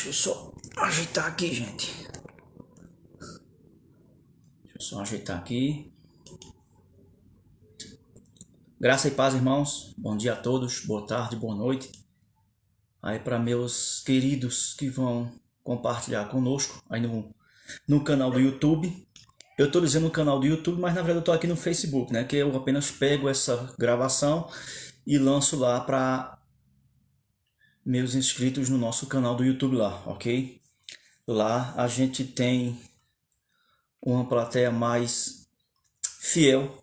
Deixa eu só ajeitar aqui, gente. Deixa eu só ajeitar aqui. Graça e paz, irmãos. Bom dia a todos. Boa tarde, boa noite. Aí para meus queridos que vão compartilhar conosco aí no canal do YouTube. Eu tô dizendo no canal do YouTube, mas na verdade eu tô aqui no Facebook, né? Que eu apenas pego essa gravação e lanço lá para meus inscritos no nosso canal do YouTube lá, ok? Lá a gente tem uma plateia mais fiel,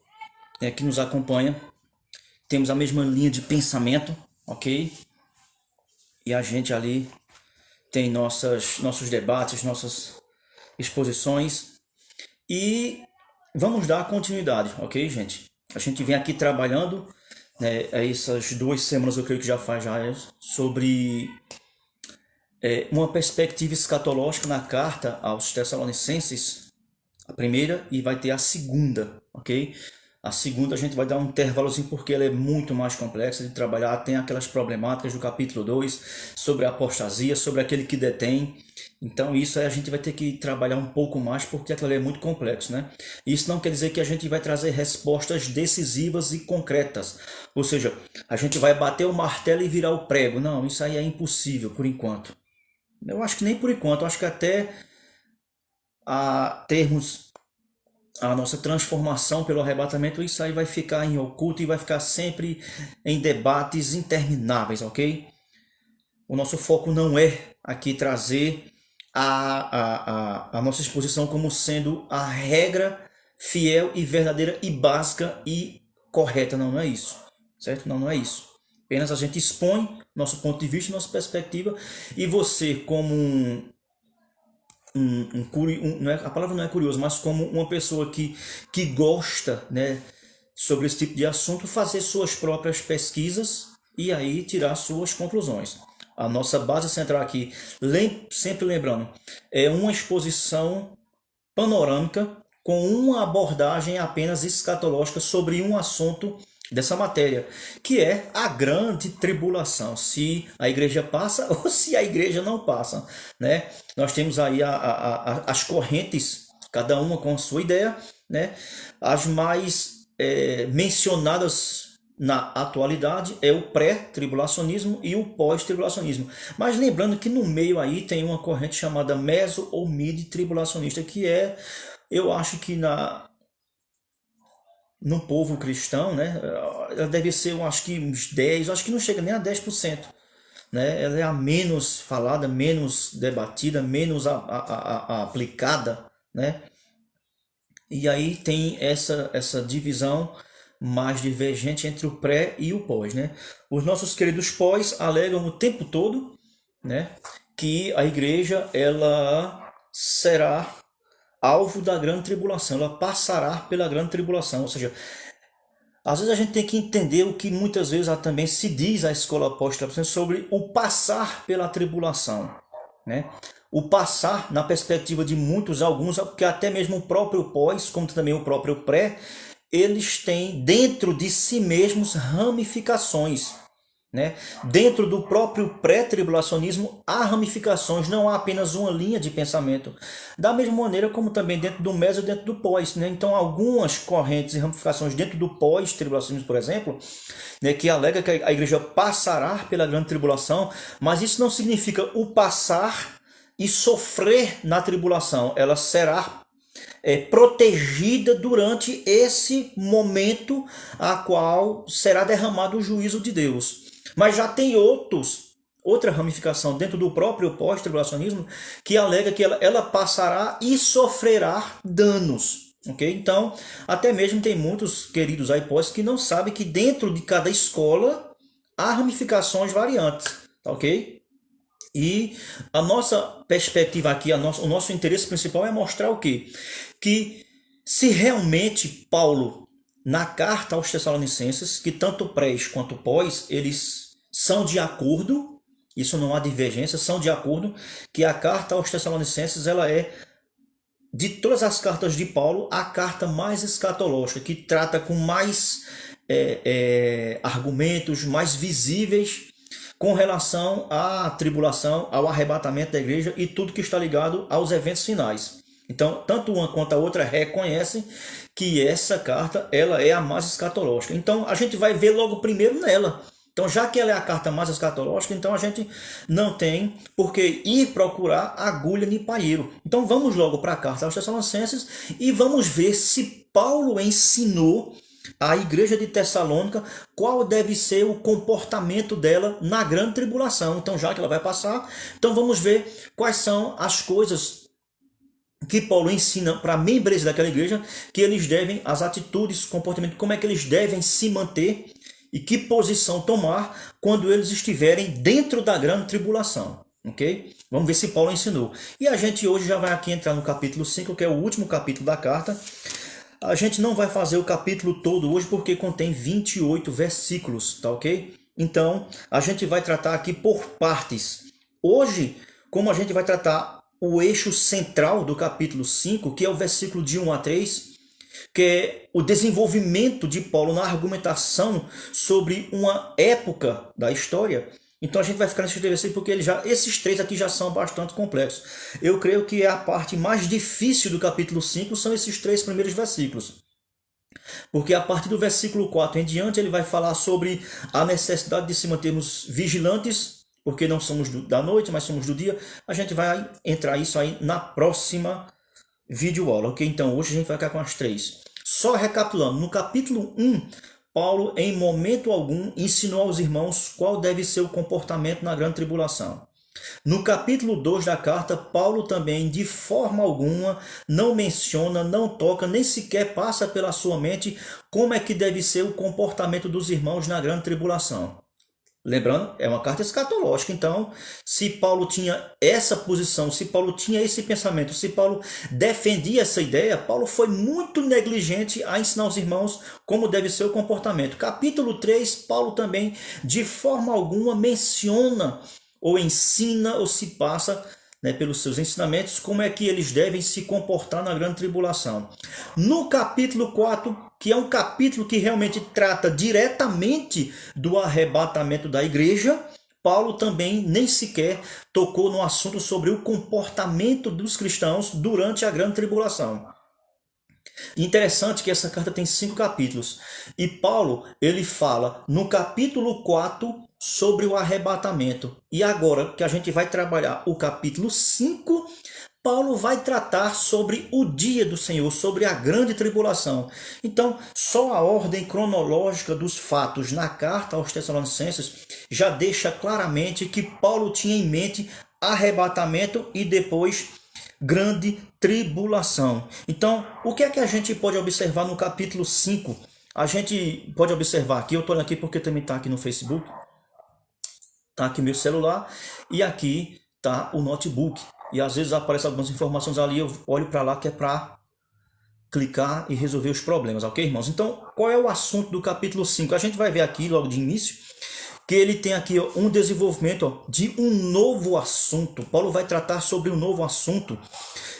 né, que nos acompanha. Temos a mesma linha de pensamento, ok? E a gente ali tem nossos debates, nossas exposições. E vamos dar continuidade, ok, gente? A gente vem aqui trabalhando, né, essas 2 semanas, eu creio que já faz já, sobre uma perspectiva escatológica na carta aos Tessalonicenses, a primeira, e vai ter a segunda, ok? A segunda a gente vai dar um intervalozinho porque ela é muito mais complexa de trabalhar, tem aquelas problemáticas do capítulo 2, sobre a apostasia, sobre aquele que detém. Então isso aí a gente vai ter que trabalhar um pouco mais porque aquilo é muito complexo, né? Isso não quer dizer que a gente vai trazer respostas decisivas e concretas. Ou seja, a gente vai bater o martelo e virar o prego. Não, isso aí é impossível por enquanto. Eu acho que nem por enquanto, eu acho que até a termos a nossa transformação pelo arrebatamento, isso aí vai ficar em oculto e vai ficar sempre em debates intermináveis, ok? O nosso foco não é aqui trazer a nossa exposição como sendo a regra fiel e verdadeira e básica e correta. Não, não é isso, certo? Não, não é isso. Apenas a gente expõe nosso ponto de vista, nossa perspectiva, e você, como não é, a palavra não é curioso, mas como uma pessoa que gosta, né, sobre esse tipo de assunto, fazer suas próprias pesquisas e aí tirar suas conclusões. A nossa base central aqui, sempre lembrando, é uma exposição panorâmica com uma abordagem apenas escatológica sobre um assunto dessa matéria, que é a grande tribulação, se a igreja passa ou se a igreja não passa, né? Nós temos aí as correntes, cada uma com a sua ideia, né? As mais mencionadas na atualidade é o pré-tribulacionismo e o pós-tribulacionismo. Mas lembrando que no meio aí tem uma corrente chamada meso ou mid-tribulacionista, que eu acho que no povo cristão, né, ela deve ser, eu acho que uns 10, eu acho que não chega nem a 10%, né? Ela é a menos falada, menos debatida, menos aplicada, né? E aí tem essa divisão mais divergente entre o pré e o pós, né? Os nossos queridos pós alegam o tempo todo, né, que a igreja ela será alvo da grande tribulação, ela passará pela grande tribulação, ou seja, às vezes a gente tem que entender o que muitas vezes também se diz a escola apóstola sobre o passar pela tribulação, né? O passar, na perspectiva de muitos, alguns, porque até mesmo o próprio pós, como também o próprio pré, eles têm dentro de si mesmos ramificações, né? Dentro do próprio pré-tribulacionismo há ramificações, não há apenas uma linha de pensamento. Da mesma maneira como também dentro do meso e dentro do pós, né? Então algumas correntes e ramificações dentro do pós-tribulacionismo, por exemplo, né, que alega que a igreja passará pela grande tribulação, mas isso não significa o passar e sofrer na tribulação. Ela será protegida durante esse momento a qual será derramado o juízo de Deus. Mas já tem outra ramificação dentro do próprio pós-tribulacionismo que alega que ela passará e sofrerá danos. Okay? Então, até mesmo tem muitos queridos aí pós que não sabem que dentro de cada escola há ramificações variantes. Ok? E a nossa perspectiva aqui, o nosso interesse principal é mostrar o quê? Que se realmente Paulo, na carta aos Tessalonicenses, que tanto pré quanto pós, eles são de acordo, isso não há divergência, são de acordo, que a carta aos Tessalonicenses, ela é, de todas as cartas de Paulo, a carta mais escatológica, que trata com mais argumentos, mais visíveis, com relação à tribulação, ao arrebatamento da igreja e tudo que está ligado aos eventos finais. Então, tanto uma quanto a outra reconhecem que essa carta ela é a mais escatológica. Então, a gente vai ver logo primeiro nela. Então, já que ela é a carta mais escatológica, então a gente não tem por que ir procurar agulha nem palheiro. Então, vamos logo para a carta aos Tessalonicenses e vamos ver se Paulo ensinou a igreja de Tessalônica qual deve ser o comportamento dela na grande tribulação. Então, já que ela vai passar, então vamos ver quais são as coisas que Paulo ensina para membros daquela igreja, que eles devem, as atitudes, comportamento, como é que eles devem se manter e que posição tomar quando eles estiverem dentro da grande tribulação. Ok? Vamos ver se Paulo ensinou. E a gente hoje já vai aqui entrar no capítulo 5, que é o último capítulo da carta. A gente não vai fazer o capítulo todo hoje porque contém 28 versículos, tá ok? Então, a gente vai tratar aqui por partes. Hoje, como a gente vai tratar o eixo central do capítulo 5, que é o versículo de 1 a 3, que é o desenvolvimento de Paulo na argumentação sobre uma época da história. Então a gente vai ficar nesse versículo porque esses três aqui já são bastante complexos. Eu creio que a parte mais difícil do capítulo 5 são esses três primeiros versículos. Porque a partir do versículo 4 em diante ele vai falar sobre a necessidade de se mantermos vigilantes, porque não somos da noite, mas somos do dia. A gente vai entrar isso aí na próxima videoaula, ok? Então hoje a gente vai ficar com as três. Só recapitulando, no capítulo 1, Paulo em momento algum ensinou aos irmãos qual deve ser o comportamento na grande tribulação. No capítulo 2 da carta, Paulo também de forma alguma não menciona, não toca, nem sequer passa pela sua mente como é que deve ser o comportamento dos irmãos na grande tribulação. Lembrando, é uma carta escatológica, então se Paulo tinha essa posição, se Paulo tinha esse pensamento, se Paulo defendia essa ideia, Paulo foi muito negligente a ensinar aos irmãos como deve ser o comportamento. Capítulo 3, Paulo também de forma alguma menciona ou ensina ou se passa, pelos seus ensinamentos, como é que eles devem se comportar na grande tribulação. No capítulo 4, que é um capítulo que realmente trata diretamente do arrebatamento da igreja, Paulo também nem sequer tocou no assunto sobre o comportamento dos cristãos durante a grande tribulação. Interessante que essa carta tem 5 capítulos. E Paulo, ele fala no capítulo 4 sobre o arrebatamento. E agora que a gente vai trabalhar o capítulo 5, Paulo vai tratar sobre o dia do Senhor, sobre a grande tribulação. Então, só a ordem cronológica dos fatos na carta aos Tessalonicenses já deixa claramente que Paulo tinha em mente arrebatamento e depois grande tribulação. Então, o que é que a gente pode observar no capítulo 5? A gente pode observar aqui, eu estou olhando aqui porque também está aqui no Facebook, está aqui meu celular e aqui está o notebook. E às vezes aparecem algumas informações ali, eu olho para lá que é para clicar e resolver os problemas, ok, irmãos? Então, qual é o assunto do capítulo 5? A gente vai ver aqui logo de início que ele tem aqui um desenvolvimento de um novo assunto. Paulo vai tratar sobre um novo assunto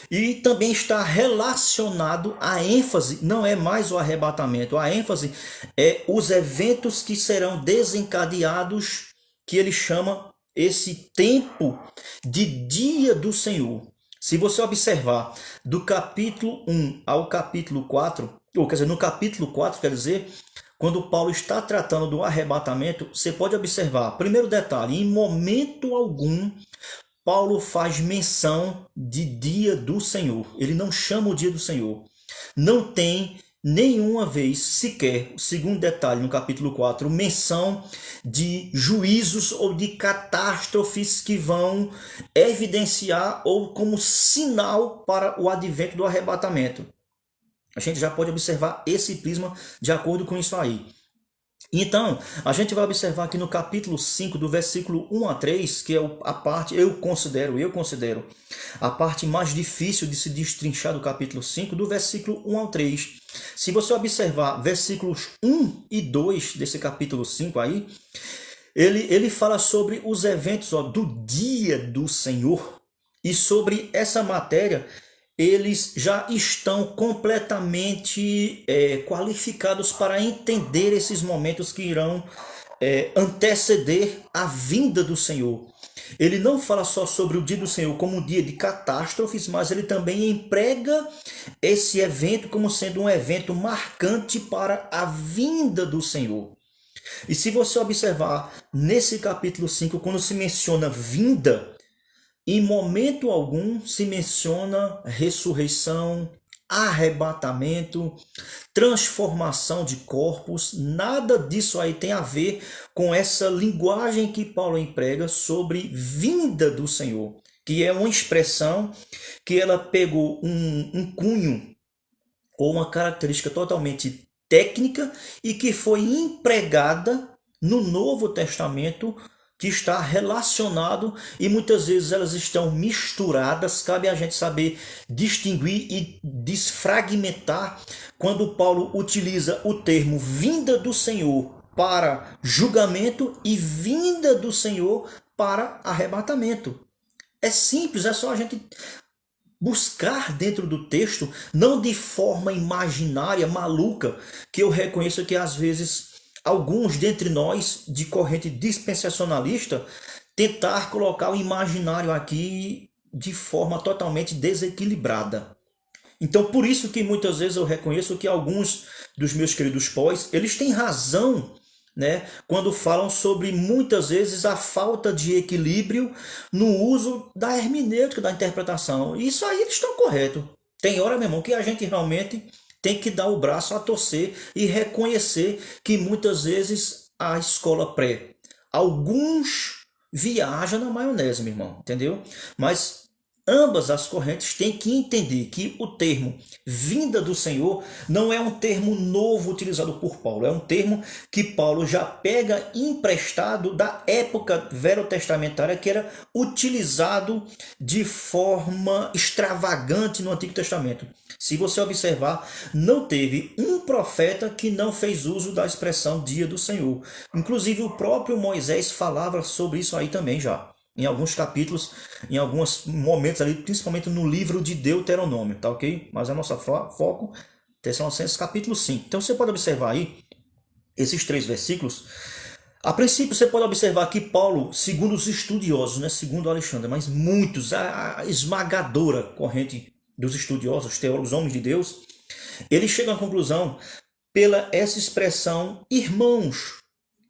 e também está relacionado à ênfase, não é mais o arrebatamento, a ênfase é os eventos que serão desencadeados, que ele chama esse tempo de dia do Senhor. Se você observar do capítulo 1 ao capítulo 4, ou quer dizer, no capítulo 4, quer dizer, quando Paulo está tratando do arrebatamento, você pode observar, primeiro detalhe, em momento algum, Paulo faz menção de dia do Senhor. Ele não chama o dia do Senhor. Não tem nenhuma vez sequer, segundo detalhe no capítulo 4, menção de juízos ou de catástrofes que vão evidenciar ou como sinal para o advento do arrebatamento. A gente já pode observar esse prisma de acordo com isso aí. Então, a gente vai observar aqui no capítulo 5, do versículo 1 a 3, que é a parte, eu considero a parte mais difícil de se destrinchar do capítulo 5, do versículo 1 ao 3. Se você observar versículos 1 e 2 desse capítulo 5 aí, ele fala sobre os eventos do dia do Senhor. E sobre essa matéria, eles já estão completamente qualificados para entender esses momentos que irão anteceder a vinda do Senhor. Ele não fala só sobre o dia do Senhor como um dia de catástrofes, mas ele também emprega esse evento como sendo um evento marcante para a vinda do Senhor. E se você observar nesse capítulo 5, quando se menciona vinda, em momento algum se menciona ressurreição, arrebatamento, transformação de corpos, nada disso aí tem a ver com essa linguagem que Paulo emprega sobre vinda do Senhor, que é uma expressão que ela pegou um cunho ou uma característica totalmente técnica e que foi empregada no Novo Testamento, que está relacionado e muitas vezes elas estão misturadas. Cabe a gente saber distinguir e desfragmentar quando Paulo utiliza o termo vinda do Senhor para julgamento e vinda do Senhor para arrebatamento. É simples, é só a gente buscar dentro do texto, não de forma imaginária, maluca, que eu reconheço que às vezes alguns dentre nós, de corrente dispensacionalista, tentar colocar o imaginário aqui de forma totalmente desequilibrada. Então, por isso que muitas vezes eu reconheço que alguns dos meus queridos pós, eles têm razão, né, quando falam sobre muitas vezes a falta de equilíbrio no uso da hermenêutica, da interpretação. Isso aí eles estão corretos. Tem hora, meu irmão, que a gente realmente tem que dar o braço a torcer e reconhecer que muitas vezes a escola pré, alguns viajam na maionese, meu irmão, entendeu? Mas ambas as correntes têm que entender que o termo vinda do Senhor não é um termo novo utilizado por Paulo, é um termo que Paulo já pega emprestado da época verotestamentária, que era utilizado de forma extravagante no Antigo Testamento. Se você observar, não teve um profeta que não fez uso da expressão dia do Senhor. Inclusive o próprio Moisés falava sobre isso aí também já. Em alguns capítulos, em alguns momentos ali, principalmente no livro de Deuteronômio, tá ok? Mas a nossa foco é Tessalonicenses capítulo 5. Então você pode observar aí esses 3 versículos. A princípio você pode observar que Paulo, segundo os estudiosos, né, segundo Alexandre, mas muitos, a esmagadora corrente dos estudiosos, teólogos, homens de Deus, eles chegam à conclusão pela essa expressão irmãos.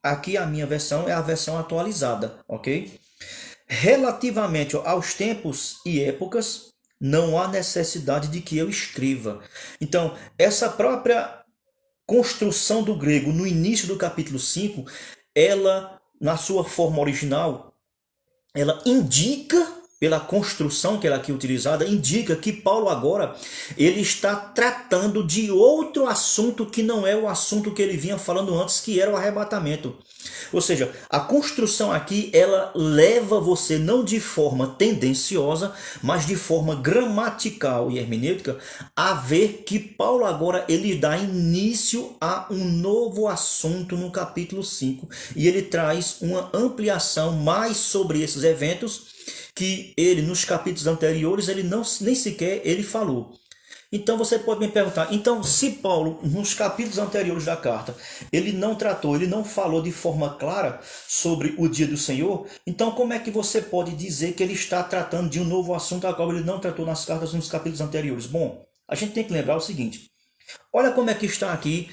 Aqui a minha versão é a versão atualizada, ok? Relativamente aos tempos e épocas, não há necessidade de que eu escreva. Então, essa própria construção do grego no início do capítulo 5, ela, na sua forma original, ela indica, pela construção que ela aqui é utilizada, indica que Paulo agora ele está tratando de outro assunto que não é o assunto que ele vinha falando antes, que era o arrebatamento. Ou seja, a construção aqui ela leva você não de forma tendenciosa, mas de forma gramatical e hermenêutica a ver que Paulo agora ele dá início a um novo assunto no capítulo 5 e ele traz uma ampliação mais sobre esses eventos que ele nos capítulos anteriores ele não nem sequer ele falou. Então você pode me perguntar, então se Paulo nos capítulos anteriores da carta ele não tratou, ele não falou de forma clara sobre o dia do Senhor, então como é que você pode dizer que ele está tratando de um novo assunto a qual ele não tratou nas cartas nos capítulos anteriores? Bom, a gente tem que lembrar o seguinte, olha como é que está aqui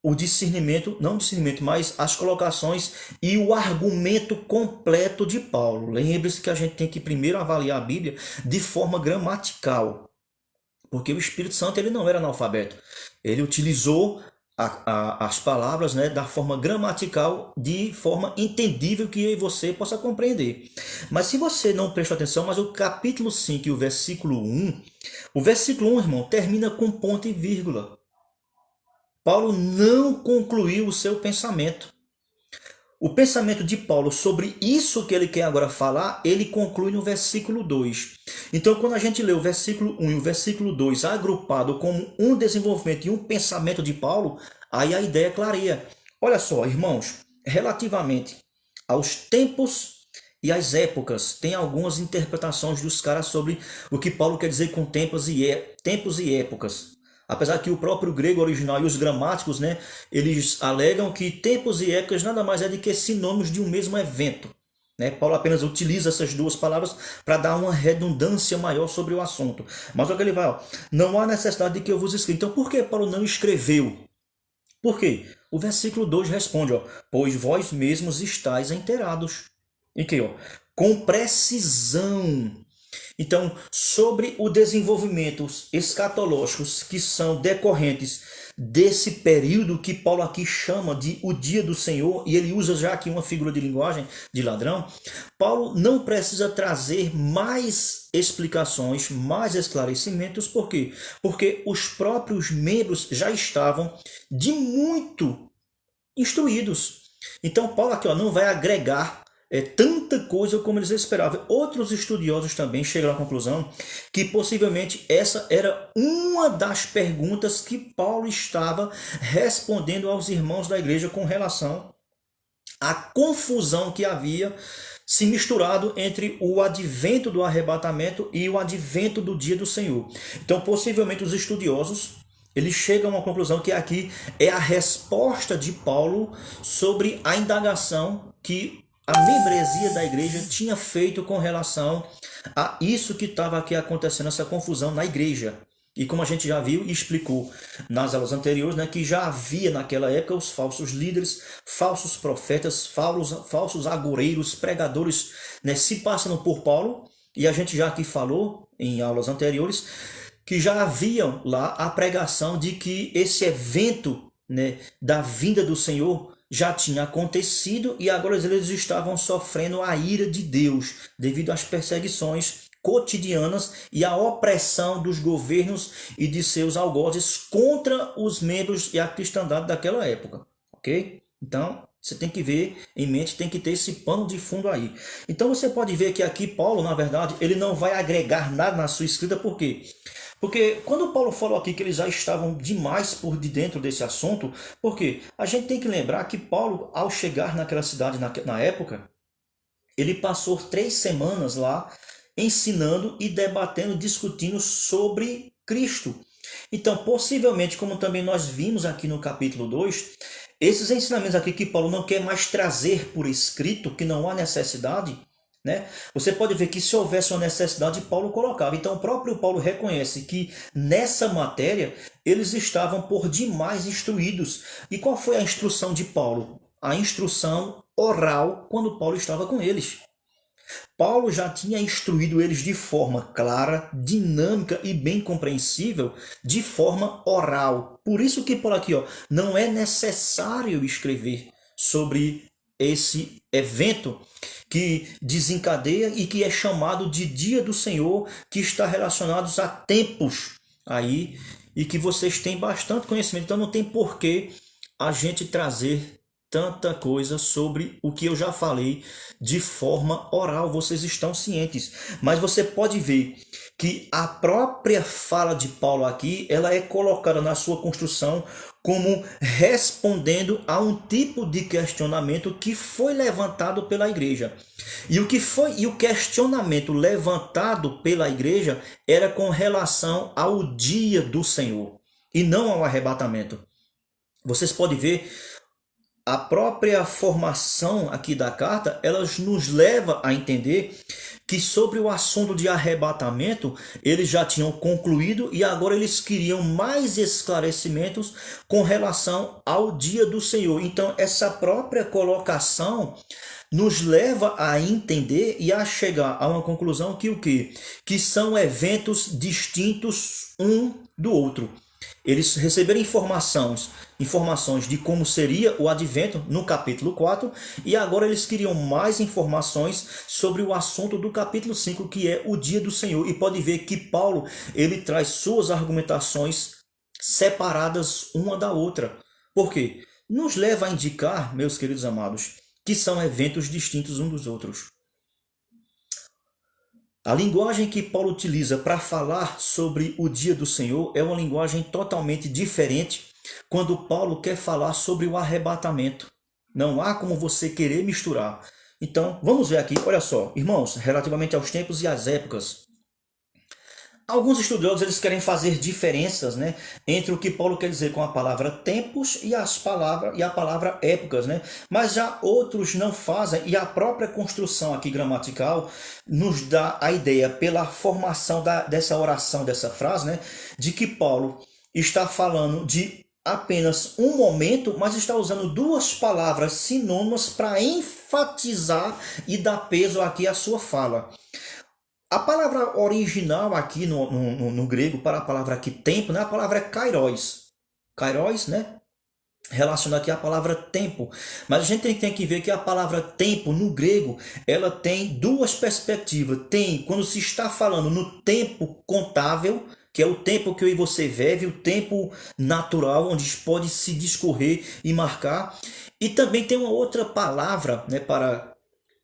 o discernimento, não discernimento, mas as colocações e o argumento completo de Paulo. Lembre-se que a gente tem que primeiro avaliar a Bíblia de forma gramatical, porque o Espírito Santo ele não era analfabeto. Ele utilizou as palavras, né, da forma gramatical, de forma entendível que eu e você possa compreender. Mas se você não prestou atenção, mas o capítulo 5 e o versículo 1, irmão, termina com ponto e vírgula. Paulo não concluiu o seu pensamento. O pensamento de Paulo sobre isso que ele quer agora falar, ele conclui no versículo 2. Então, quando a gente lê o versículo 1 e o versículo 2 agrupado como um desenvolvimento e um pensamento de Paulo, aí a ideia clareia. Olha só, irmãos, relativamente aos tempos e às épocas, tem algumas interpretações dos caras sobre o que Paulo quer dizer com tempos e épocas. Apesar que o próprio grego original e os gramáticos, né, eles alegam que tempos e épocas nada mais é do que sinônimos de um mesmo evento. Né? Paulo apenas utiliza essas duas palavras para dar uma redundância maior sobre o assunto. Mas olha que ele vai, ó, não há necessidade de que eu vos escreva. Então por que Paulo não escreveu? Por quê? O versículo 2 responde, ó, pois vós mesmos estáis inteirados. E que, ó, com precisão. Então, sobre o desenvolvimento escatológicos que são decorrentes desse período que Paulo aqui chama de o dia do Senhor, e ele usa já aqui uma figura de linguagem de ladrão, Paulo não precisa trazer mais explicações, mais esclarecimentos, por quê? Porque os próprios membros já estavam de muito instruídos. Então Paulo aqui, ó, não vai agregar tanta coisa como eles esperavam. Outros estudiosos também chegaram à conclusão que possivelmente essa era uma das perguntas que Paulo estava respondendo aos irmãos da igreja com relação à confusão que havia se misturado entre o advento do arrebatamento e o advento do dia do Senhor. Então, possivelmente os estudiosos eles chegam à conclusão que aqui é a resposta de Paulo sobre a indagação que a membresia da igreja tinha feito com relação a isso que estava aqui acontecendo, essa confusão na igreja. E como a gente já viu e explicou nas aulas anteriores, né, que já havia naquela época os falsos líderes, falsos profetas, falsos agoureiros, pregadores, né, se passando por Paulo. E a gente já aqui falou em aulas anteriores que já haviam lá a pregação de que esse evento, né, da vinda do Senhor já tinha acontecido e agora eles estavam sofrendo a ira de Deus devido às perseguições cotidianas e à opressão dos governos e de seus algozes contra os membros e a cristandade daquela época, ok? Então, você tem que ver em mente, tem que ter esse pano de fundo aí. Então você pode ver que aqui Paulo, na verdade, ele não vai agregar nada na sua escrita, por quê? Porque quando Paulo falou aqui que eles já estavam demais por de dentro desse assunto, porque a gente tem que lembrar que Paulo, ao chegar naquela cidade na época, ele passou 3 semanas lá ensinando e debatendo, discutindo sobre Cristo. Então, possivelmente, como também nós vimos aqui no capítulo 2, esses ensinamentos aqui que Paulo não quer mais trazer por escrito, que não há necessidade, né? Você pode ver que se houvesse uma necessidade, Paulo colocava. Então o próprio Paulo reconhece que nessa matéria eles estavam por demais instruídos. E qual foi a instrução de Paulo? A instrução oral quando Paulo estava com eles. Paulo já tinha instruído eles de forma clara, dinâmica e bem compreensível, de forma oral. Por isso que por aqui, ó, não é necessário escrever sobre esse evento que desencadeia e que é chamado de Dia do Senhor, que está relacionado a tempos aí e que vocês têm bastante conhecimento. Então não tem porquê a gente trazer tanta coisa sobre o que eu já falei de forma oral, vocês estão cientes. Mas você pode ver que a própria fala de Paulo aqui, ela é colocada na sua construção como respondendo a um tipo de questionamento que foi levantado pela igreja. E o questionamento levantado pela igreja era com relação ao dia do Senhor e não ao arrebatamento. Vocês podem ver a própria formação aqui da carta, ela nos leva a entender que sobre o assunto de arrebatamento, eles já tinham concluído e agora eles queriam mais esclarecimentos com relação ao dia do Senhor. Então, essa própria colocação nos leva a entender e a chegar a uma conclusão que o quê? Que são eventos distintos um do outro. Eles receberam informações de como seria o advento no capítulo 4 e agora eles queriam mais informações sobre o assunto do capítulo 5, que é o dia do Senhor. E pode ver que Paulo ele traz suas argumentações separadas uma da outra. Por quê? Nos leva a indicar, meus queridos amados, que são eventos distintos uns dos outros. A linguagem que Paulo utiliza para falar sobre o dia do Senhor é uma linguagem totalmente diferente quando Paulo quer falar sobre o arrebatamento. Não há como você querer misturar. Então, vamos ver aqui, olha só, irmãos, relativamente aos tempos e às épocas. Alguns estudiosos eles querem fazer diferenças, né, entre o que Paulo quer dizer com a palavra tempos e a palavra épocas, né? Mas já outros não fazem, e a própria construção aqui gramatical nos dá a ideia, pela formação dessa oração, dessa frase, né, de que Paulo está falando de apenas um momento, mas está usando duas palavras sinônimas para enfatizar e dar peso aqui à sua fala. A palavra original aqui no grego para a palavra aqui tempo, né? A palavra é kairos. Kairos, né? Relaciona aqui a palavra tempo. Mas a gente tem que ver que a palavra tempo no grego, ela tem duas perspectivas. Tem quando se está falando no tempo contável, que é o tempo que eu e você vive, o tempo natural, onde pode se discorrer e marcar. E também tem uma outra palavra, né, para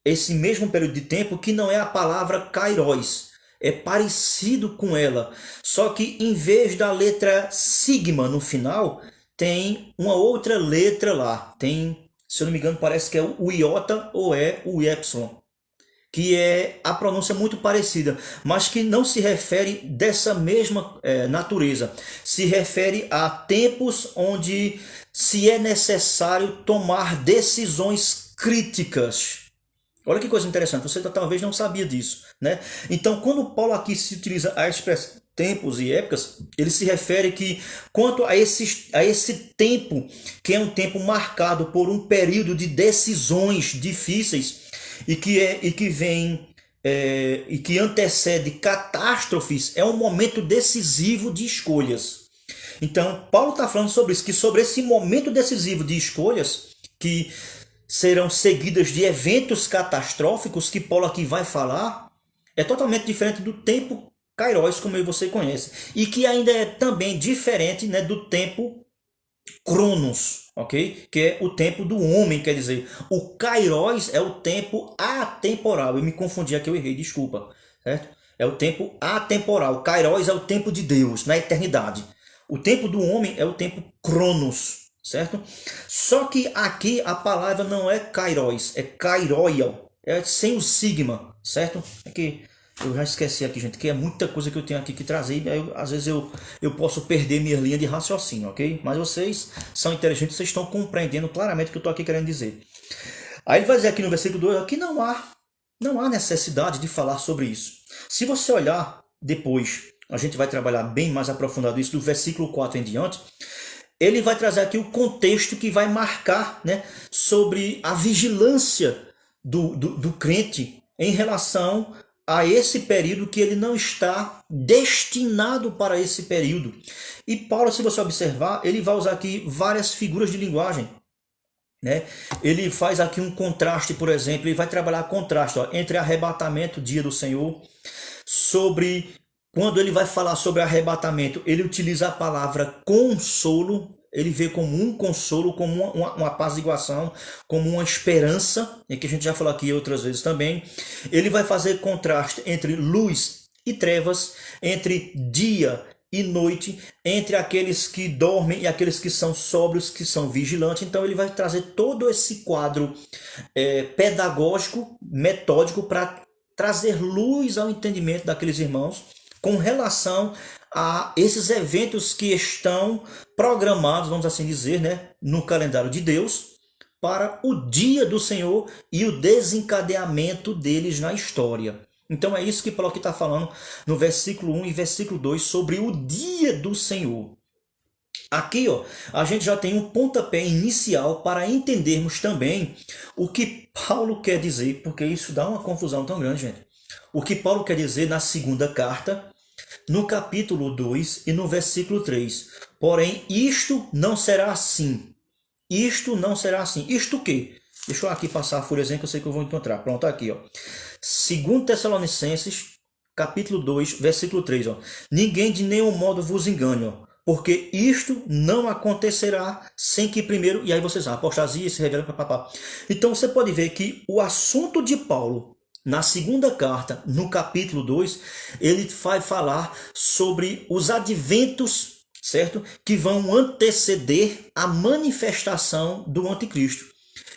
esse mesmo período de tempo, que não é a palavra kairos, é parecido com ela, só que em vez da letra sigma no final, tem uma outra letra lá, tem, se eu não me engano, parece que é o iota ou é o epsilon, que é a pronúncia muito parecida, mas que não se refere dessa mesma natureza, se refere a tempos onde se é necessário tomar decisões críticas. Olha que coisa interessante, você talvez não sabia disso, né? Então, quando Paulo aqui se utiliza a expressão tempos e épocas, ele se refere que quanto a esse tempo, que é um tempo marcado por um período de decisões difíceis e que vem e que antecede catástrofes, é um momento decisivo de escolhas. Então, Paulo está falando sobre isso, que sobre esse momento decisivo de escolhas, que serão seguidas de eventos catastróficos, que Paulo aqui vai falar, é totalmente diferente do tempo kairos, como eu e você conhece, e que ainda é também diferente, né, do tempo cronos, ok? Que é o tempo do homem, quer dizer, o kairos é o tempo atemporal. Eu me confundi aqui, eu errei, desculpa, certo? É o tempo atemporal. Kairos é o tempo de Deus, na eternidade. O tempo do homem é o tempo cronos, certo? Só que aqui a palavra não é kairos, é kairoial, é sem o sigma, certo? É que eu já esqueci aqui, gente, que é muita coisa que eu tenho aqui que trazer, e aí, às vezes eu posso perder minha linha de raciocínio, ok? Mas vocês são inteligentes, vocês estão compreendendo claramente o que eu estou aqui querendo dizer. Aí ele vai dizer aqui no versículo 2 que não há necessidade de falar sobre isso. Se você olhar depois, a gente vai trabalhar bem mais aprofundado isso do versículo 4 em diante, ele vai trazer aqui o contexto que vai marcar, né, sobre a vigilância do crente em relação a esse período, que ele não está destinado para esse período. E Paulo, se você observar, ele vai usar aqui várias figuras de linguagem, né? Ele faz aqui um contraste, por exemplo, ele vai trabalhar contraste, ó, entre arrebatamento, dia do Senhor, sobre quando ele vai falar sobre arrebatamento, ele utiliza a palavra consolo. Ele vê como um consolo, como uma apaziguação, como uma esperança, que a gente já falou aqui outras vezes também. Ele vai fazer contraste entre luz e trevas, entre dia e noite, entre aqueles que dormem e aqueles que são sóbrios, que são vigilantes. Então ele vai trazer todo esse quadro pedagógico, metódico, para trazer luz ao entendimento daqueles irmãos com relação a esses eventos que estão programados, vamos assim dizer, né, no calendário de Deus, para o dia do Senhor e o desencadeamento deles na história. Então é isso que Paulo aqui está falando no versículo 1 e versículo 2 sobre o dia do Senhor. Aqui, ó, a gente já tem um pontapé inicial para entendermos também o que Paulo quer dizer, porque isso dá uma confusão tão grande, gente. O que Paulo quer dizer na segunda carta, no capítulo 2 e no versículo 3. Porém, isto não será assim. Isto não será assim. Isto o quê? Deixa eu aqui passar a folhazinha que eu sei que eu vou encontrar. Pronto, aqui, ó. 2 Tessalonicenses, capítulo 2, versículo 3. Ó. Ninguém de nenhum modo vos engane, ó, porque isto não acontecerá sem que primeiro... E aí vocês, apostasia se revela, papapá. Então você pode ver que o assunto de Paulo na segunda carta, no capítulo 2, ele vai falar sobre os adventos, certo? Que vão anteceder a manifestação do anticristo.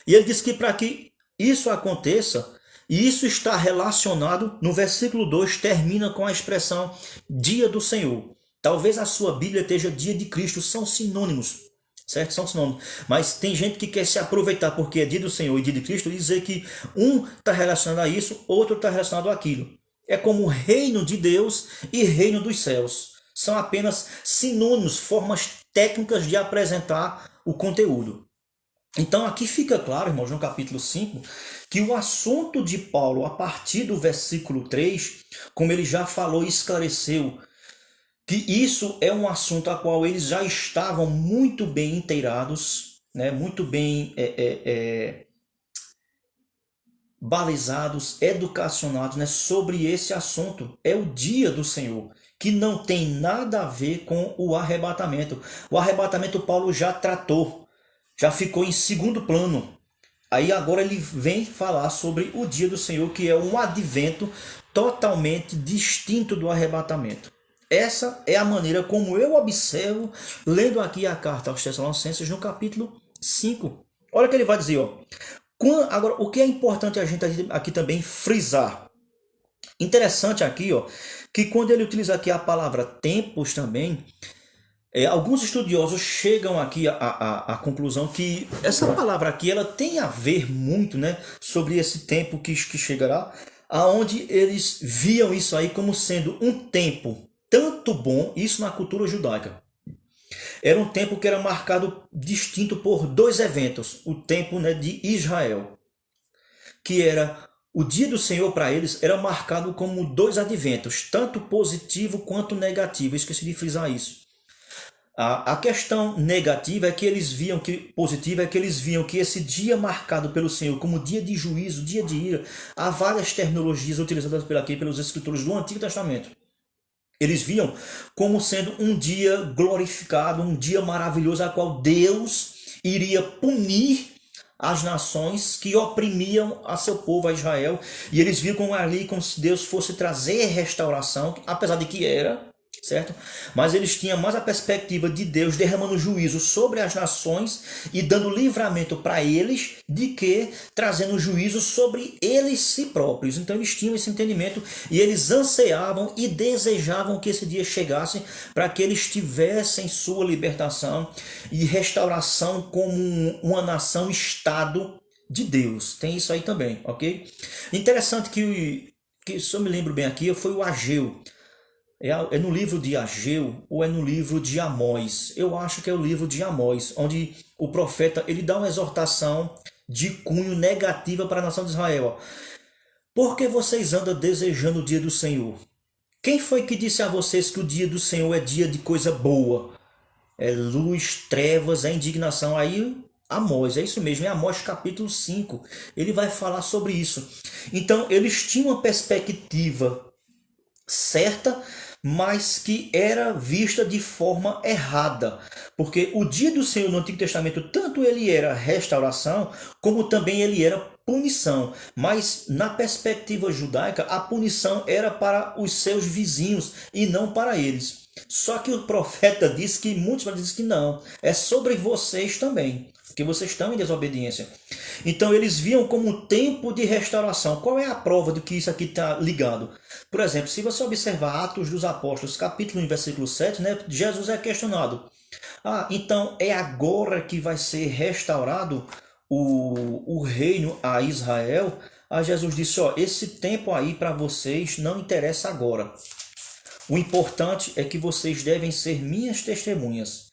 E ele diz que para que isso aconteça, E isso está relacionado, no versículo 2, termina com a expressão dia do Senhor. Talvez a sua Bíblia esteja dia de Cristo, são sinônimos, certo? São sinônimos. Mas tem gente que quer se aproveitar porque é dia do Senhor e dia de Cristo e dizer que um está relacionado a isso, outro está relacionado àquilo. É como reino de Deus e reino dos céus. São apenas sinônimos, formas técnicas de apresentar o conteúdo. Então aqui fica claro, irmãos, no capítulo 5, que o assunto de Paulo, a partir do versículo 3, como ele já falou e esclareceu, que isso é um assunto a qual eles já estavam muito bem inteirados, né, muito bem balizados, educacionados, né, sobre esse assunto. É o dia do Senhor, que não tem nada a ver com o arrebatamento. O arrebatamento Paulo já tratou, já ficou em segundo plano. Aí agora ele vem falar sobre o dia do Senhor, que é um advento totalmente distinto do arrebatamento. Essa é a maneira como eu observo, lendo aqui a carta aos Tessalonicenses no capítulo 5. Olha o que ele vai dizer, ó. Agora, o que é importante a gente aqui também frisar. Interessante aqui, ó, que quando ele utiliza aqui a palavra tempos também, alguns estudiosos chegam aqui à conclusão que essa palavra aqui ela tem a ver muito, né, sobre esse tempo que chegará, aonde eles viam isso aí como sendo um tempo tanto bom, isso na cultura judaica. Era um tempo que era marcado distinto por dois eventos, o tempo, né, de Israel, que era o dia do Senhor para eles era marcado como dois adventos, tanto positivo quanto negativo. Eu esqueci de frisar isso. A questão negativa é que eles viam que positiva é que eles viam que esse dia marcado pelo Senhor como dia de juízo, dia de ira, há várias terminologias utilizadas pelos escritores do Antigo Testamento. Eles viam como sendo um dia glorificado, um dia maravilhoso, a qual Deus iria punir as nações que oprimiam a seu povo, a Israel. E eles viam ali como se Deus fosse trazer restauração, apesar de que era, certo? Mas eles tinham mais a perspectiva de Deus derramando juízo sobre as nações e dando livramento para eles, de que trazendo juízo sobre eles si próprios. Então eles tinham esse entendimento e eles ansiavam e desejavam que esse dia chegasse para que eles tivessem sua libertação e restauração como uma nação-estado de Deus. Tem isso aí também, ok? Interessante que se eu me lembro bem aqui, foi o Ageu. É no livro de Ageu ou é no livro de Amós? Eu acho que é o livro de Amós, onde o profeta ele dá uma exortação de cunho negativa para a nação de Israel. Por que vocês andam desejando o dia do Senhor? Quem foi que disse a vocês que o dia do Senhor é dia de coisa boa? É luz, trevas, é indignação. Aí Amós, é isso mesmo, é Amós capítulo 5. Ele vai falar sobre isso. Então eles tinham uma perspectiva certa, mas que era vista de forma errada, porque o dia do Senhor no Antigo Testamento tanto ele era restauração, como também ele era punição, mas na perspectiva judaica a punição era para os seus vizinhos e não para eles. Só que o profeta disse que muitos dizem que não, é sobre vocês também, porque vocês estão em desobediência. Então eles viam como um tempo de restauração. Qual é a prova de que isso aqui está ligado? Por exemplo, se você observar Atos dos Apóstolos, capítulo 1, versículo 7, né, Jesus é questionado. Então é agora que vai ser restaurado o reino a Israel? Jesus disse, esse tempo aí para vocês não interessa agora. O importante é que vocês devem ser minhas testemunhas.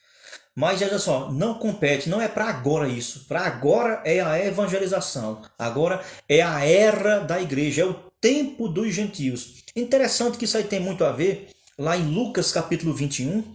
Mas olha só, não compete, não é para agora isso. Para agora é a evangelização. Agora é a era da igreja, é o tempo dos gentios. Interessante que isso aí tem muito a ver lá em Lucas capítulo 21,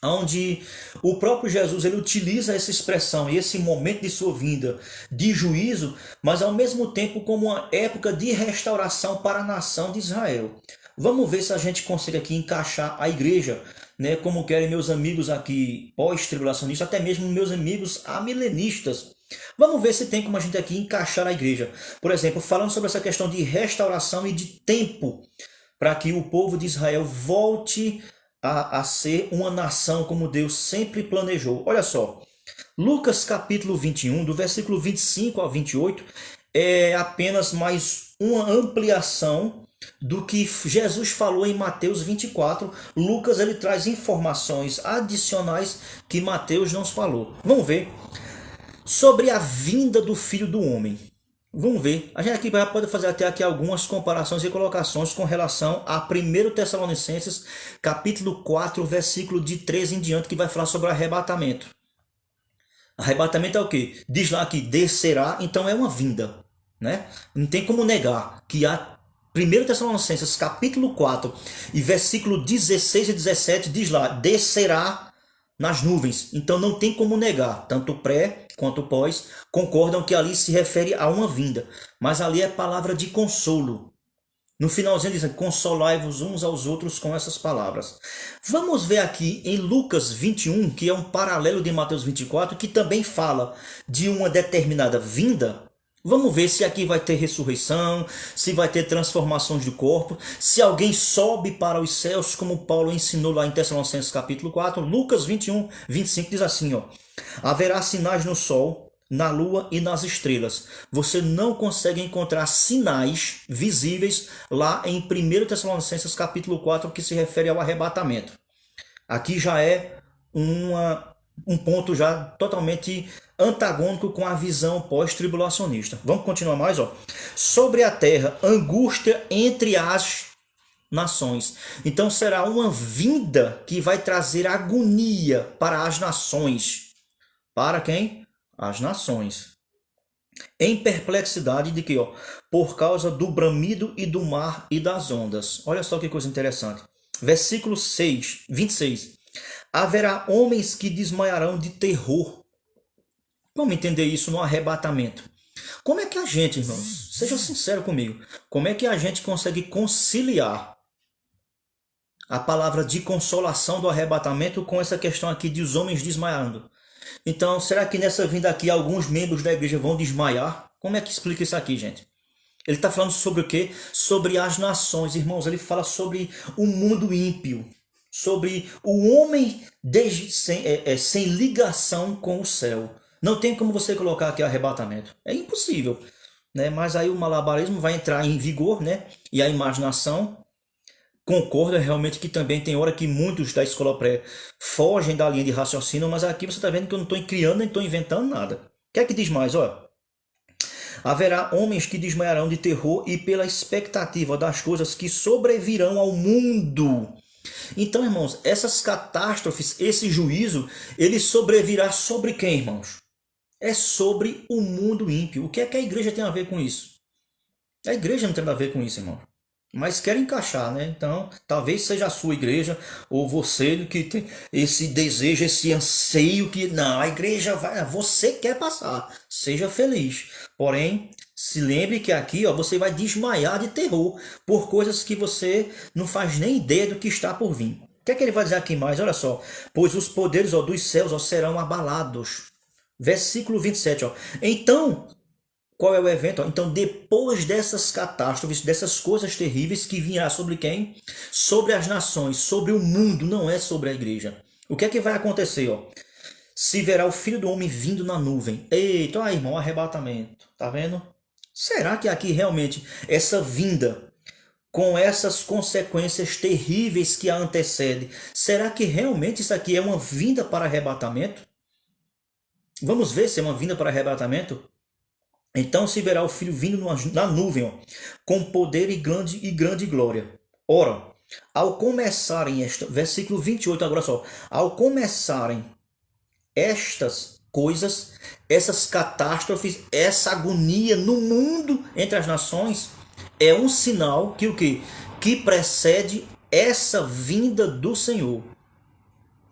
onde o próprio Jesus ele utiliza essa expressão, esse momento de sua vinda de juízo, mas ao mesmo tempo como uma época de restauração para a nação de Israel. Vamos ver se a gente consegue aqui encaixar a igreja, né, como querem meus amigos aqui pós-tribulacionistas, até mesmo meus amigos amilenistas. Vamos ver se tem como a gente aqui encaixar a igreja. Por exemplo, falando sobre essa questão de restauração e de tempo, para que o povo de Israel volte a ser uma nação como Deus sempre planejou. Olha só, Lucas capítulo 21, do versículo 25 ao 28, é apenas mais uma ampliação do que Jesus falou em Mateus 24. Lucas ele traz informações adicionais que Mateus não falou. Vamos ver sobre a vinda do Filho do Homem. Vamos ver. A gente aqui já pode fazer até aqui algumas comparações e colocações com relação a 1 Tessalonicenses, capítulo 4, versículo de 13 em diante, que vai falar sobre arrebatamento. Arrebatamento é o quê? Diz lá que descerá, então é uma vinda, né? Não tem como negar que a 1 Tessalonicenses capítulo 4 e versículo 16 e 17 diz lá, descerá nas nuvens. Então não tem como negar, tanto pré quanto pós concordam que ali se refere a uma vinda, mas ali é palavra de consolo. No finalzinho diz, consolai-vos uns aos outros com essas palavras. Vamos ver aqui em Lucas 21, que é um paralelo de Mateus 24, que também fala de uma determinada vinda. Vamos ver se aqui vai ter ressurreição, se vai ter transformações do corpo, se alguém sobe para os céus, como Paulo ensinou lá em Tessalonicenses capítulo 4. Lucas 21, 25 diz assim, ó, haverá sinais no sol, na lua e nas estrelas. Você não consegue encontrar sinais visíveis lá em 1 Tessalonicenses capítulo 4, que se refere ao arrebatamento. Aqui já é um ponto já totalmente antagônico com a visão pós-tribulacionista. Vamos continuar mais, ó. Sobre a terra, angústia entre as nações. Então será uma vinda que vai trazer agonia para as nações. Para quem? As nações. Em perplexidade de que, ó, por causa do bramido e do mar e das ondas. Olha só que coisa interessante. Versículo 26. Haverá homens que desmaiarão de terror. Vamos entender isso no arrebatamento. Como é que a gente, irmãos, seja sincero comigo, como é que a gente consegue conciliar a palavra de consolação do arrebatamento com essa questão aqui de os homens desmaiando? Então, será que nessa vinda aqui alguns membros da igreja vão desmaiar? Como é que explica isso aqui, gente? Ele está falando sobre o quê? Sobre as nações, irmãos. Ele fala sobre o mundo ímpio, sobre o homem sem ligação com o céu. Não tem como você colocar aqui arrebatamento. É impossível, né? Mas aí o malabarismo vai entrar em vigor, né? E a imaginação concorda realmente que também tem hora que muitos da escola pré fogem da linha de raciocínio, mas aqui você está vendo que eu não estou criando nem estou inventando nada. O que é que diz mais? Olha, haverá homens que desmaiarão de terror e pela expectativa das coisas que sobrevirão ao mundo. Então, irmãos, essas catástrofes, esse juízo, ele sobrevirá sobre quem, irmãos? É sobre o mundo ímpio. O que é que a igreja tem a ver com isso? A igreja não tem nada a ver com isso, irmão. Mas quer encaixar, né? Então, talvez seja a sua igreja ou você que tem esse desejo, esse anseio que não, a igreja vai, você quer passar. Seja feliz. Porém, se lembre que aqui, ó, você vai desmaiar de terror por coisas que você não faz nem ideia do que está por vir. O que é que ele vai dizer aqui mais? Olha só. Pois os poderes, ó, dos céus, ó, serão abalados. Versículo 27, ó. Então, qual é o evento? Então, depois dessas catástrofes, dessas coisas terríveis que virá sobre quem? Sobre as nações, sobre o mundo, não é sobre a igreja. O que é que vai acontecer? Ó? Se verá o Filho do Homem vindo na nuvem. Eita, ó, irmão, arrebatamento. Tá vendo? Será que aqui realmente essa vinda, com essas consequências terríveis que a antecede, será que realmente isso aqui é uma vinda para arrebatamento? Vamos ver se é uma vinda para arrebatamento? Então se verá o Filho vindo na nuvem, ó, com poder e grande glória. Ora, ao começarem versículo 28, agora só, ao começarem estas coisas, essas catástrofes, essa agonia no mundo entre as nações, é um sinal que o quê? Que precede essa vinda do Senhor.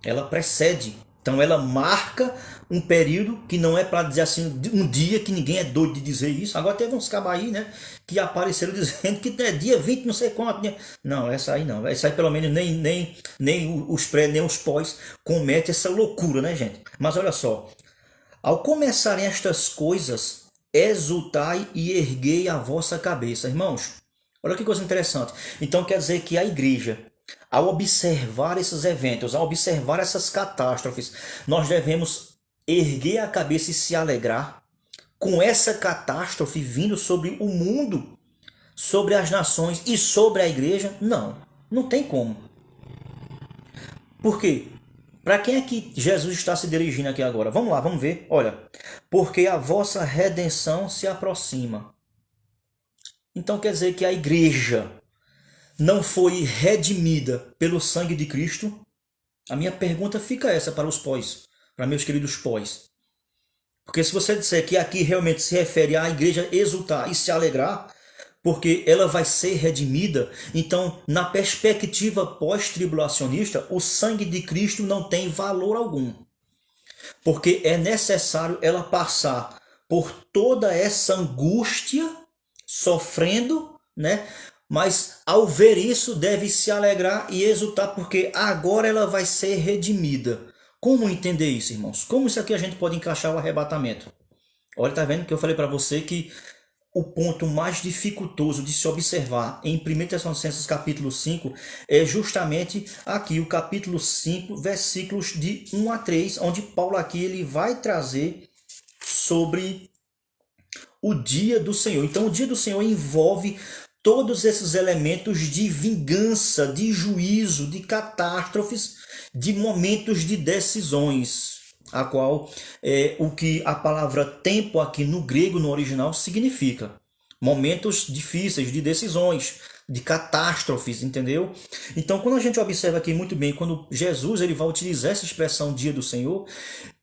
Ela precede. Então ela marca um período que não é para dizer assim, um dia, que ninguém é doido de dizer isso. Agora teve uns cabos aí, né, que apareceram dizendo que é dia 20, não sei quanto. Não, essa aí não. Essa aí pelo menos nem os pré, nem os pós cometem essa loucura, né, gente? Mas olha só. Ao começarem estas coisas, exultai e erguei a vossa cabeça. Irmãos, olha que coisa interessante. Então quer dizer que a igreja, ao observar esses eventos, ao observar essas catástrofes, nós devemos erguer a cabeça e se alegrar com essa catástrofe vindo sobre o mundo. sobre as nações e sobre a igreja? Não, não tem como. Por quê? Para quem é que Jesus está se dirigindo aqui agora? Vamos lá, vamos ver. Olha, porque a vossa redenção se aproxima. Então quer dizer que a igreja não foi redimida pelo sangue de Cristo? A minha pergunta fica essa para os pós, para meus queridos pós. Porque se você disser que aqui realmente se refere à igreja exultar e se alegrar, porque ela vai ser redimida, então, na perspectiva pós-tribulacionista, o sangue de Cristo não tem valor algum. Porque é necessário ela passar por toda essa angústia, sofrendo, né? Mas ao ver isso, deve se alegrar e exultar, porque agora ela vai ser redimida. Como entender isso, irmãos? Como isso aqui a gente pode encaixar o arrebatamento? Olha, tá vendo que eu falei para você que o ponto mais dificultoso de se observar em 1 Tessalonicenses capítulo 5 é justamente aqui, o capítulo 5, versículos de 1 a 3, onde Paulo aqui ele vai trazer sobre o dia do Senhor. Então, o dia do Senhor envolve todos esses elementos de vingança, de juízo, de catástrofes, de momentos de decisões, a qual é o que a palavra tempo aqui no grego, no original, significa. Momentos difíceis de decisões, de catástrofes, entendeu? Então, quando a gente observa aqui muito bem, quando Jesus ele vai utilizar essa expressão dia do Senhor,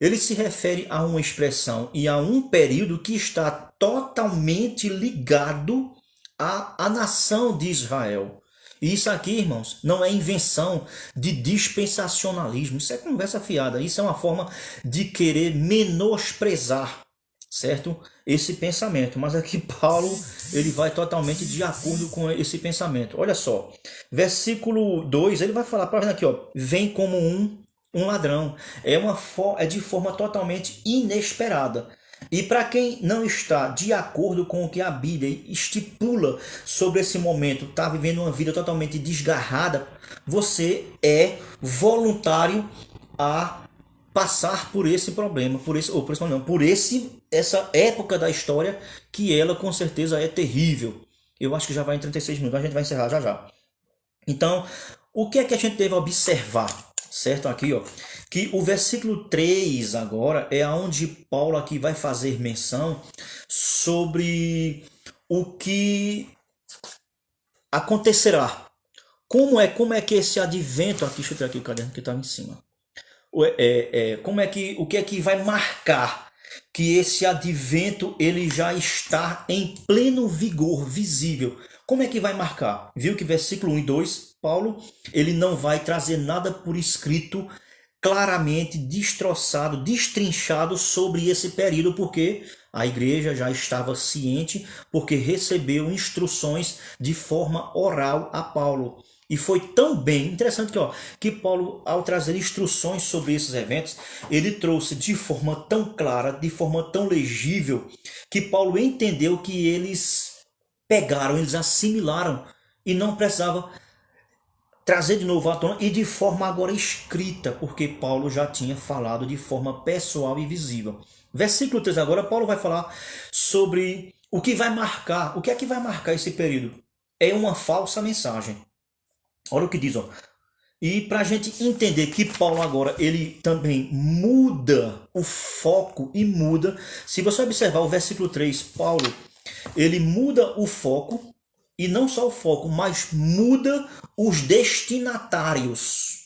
ele se refere a uma expressão e a um período que está totalmente ligado à nação de Israel. E isso aqui, irmãos, não é invenção de dispensacionalismo, isso é conversa fiada, isso é uma forma de querer menosprezar, certo? Esse pensamento. Mas aqui Paulo, ele vai totalmente de acordo com esse pensamento. Olha só, versículo 2, ele vai falar, para aqui, ó, vem como um ladrão. É de forma totalmente inesperada. E para quem não está de acordo com o que a Bíblia estipula sobre esse momento, está vivendo uma vida totalmente desgarrada, você é voluntário a passar por esse problema, essa época da história, que ela com certeza é terrível. Eu acho que já vai em 36 minutos, a gente vai encerrar já já. Então, o que é que a gente deve observar? Certo? Aqui, ó, que o versículo 3 agora é onde Paulo aqui vai fazer menção sobre o que acontecerá. Como é que esse advento aqui, deixa eu tirar aqui o caderno que estava em cima. O que é que vai marcar que esse advento ele já está em pleno vigor, visível? Como é que vai marcar? Viu que versículo 1 e 2, Paulo, ele não vai trazer nada por escrito claramente destroçado, destrinchado sobre esse período, porque a igreja já estava ciente, porque recebeu instruções de forma oral a Paulo. E foi tão bem interessante que Paulo, ao trazer instruções sobre esses eventos, ele trouxe de forma tão clara, de forma tão legível, que Paulo entendeu que eles pegaram, eles assimilaram e não precisava trazer de novo à tona e de forma agora escrita, porque Paulo já tinha falado de forma pessoal e visível. Versículo 3 agora, Paulo vai falar sobre o que vai marcar, o que é que vai marcar esse período? É uma falsa mensagem. Olha o que diz, ó. E para a gente entender que Paulo agora, ele também muda o foco e muda, se você observar o versículo 3, Paulo, ele muda o foco, e não só o foco, mas muda os destinatários.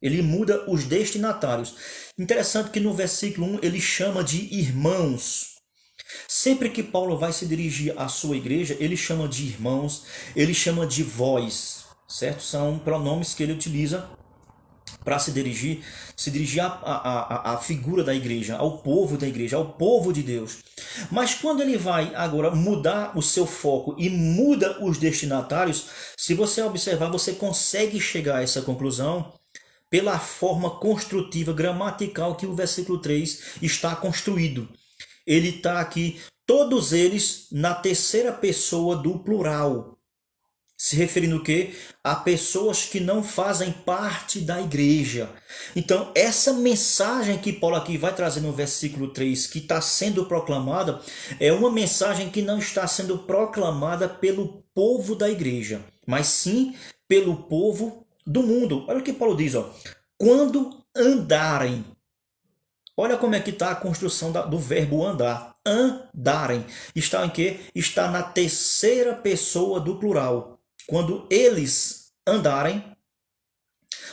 Ele muda os destinatários. Interessante que no versículo 1 ele chama de irmãos. Sempre que Paulo vai se dirigir à sua igreja, ele chama de irmãos, ele chama de vós, certo? São pronomes que ele utiliza para se dirigir à figura da igreja, ao povo da igreja, ao povo de Deus. Mas quando ele vai agora mudar o seu foco e muda os destinatários, se você observar, você consegue chegar a essa conclusão pela forma construtiva, gramatical que o versículo 3 está construído. Ele está aqui, todos eles na terceira pessoa do plural. Se referindo o quê? A pessoas que não fazem parte da igreja. Então, essa mensagem que Paulo aqui vai trazer no versículo 3, que está sendo proclamada, é uma mensagem que não está sendo proclamada pelo povo da igreja, mas sim pelo povo do mundo. Olha o que Paulo diz, ó. Quando andarem. Olha como é que está a construção do verbo andar. Andarem. Está em quê? Está na terceira pessoa do plural. Quando eles andarem,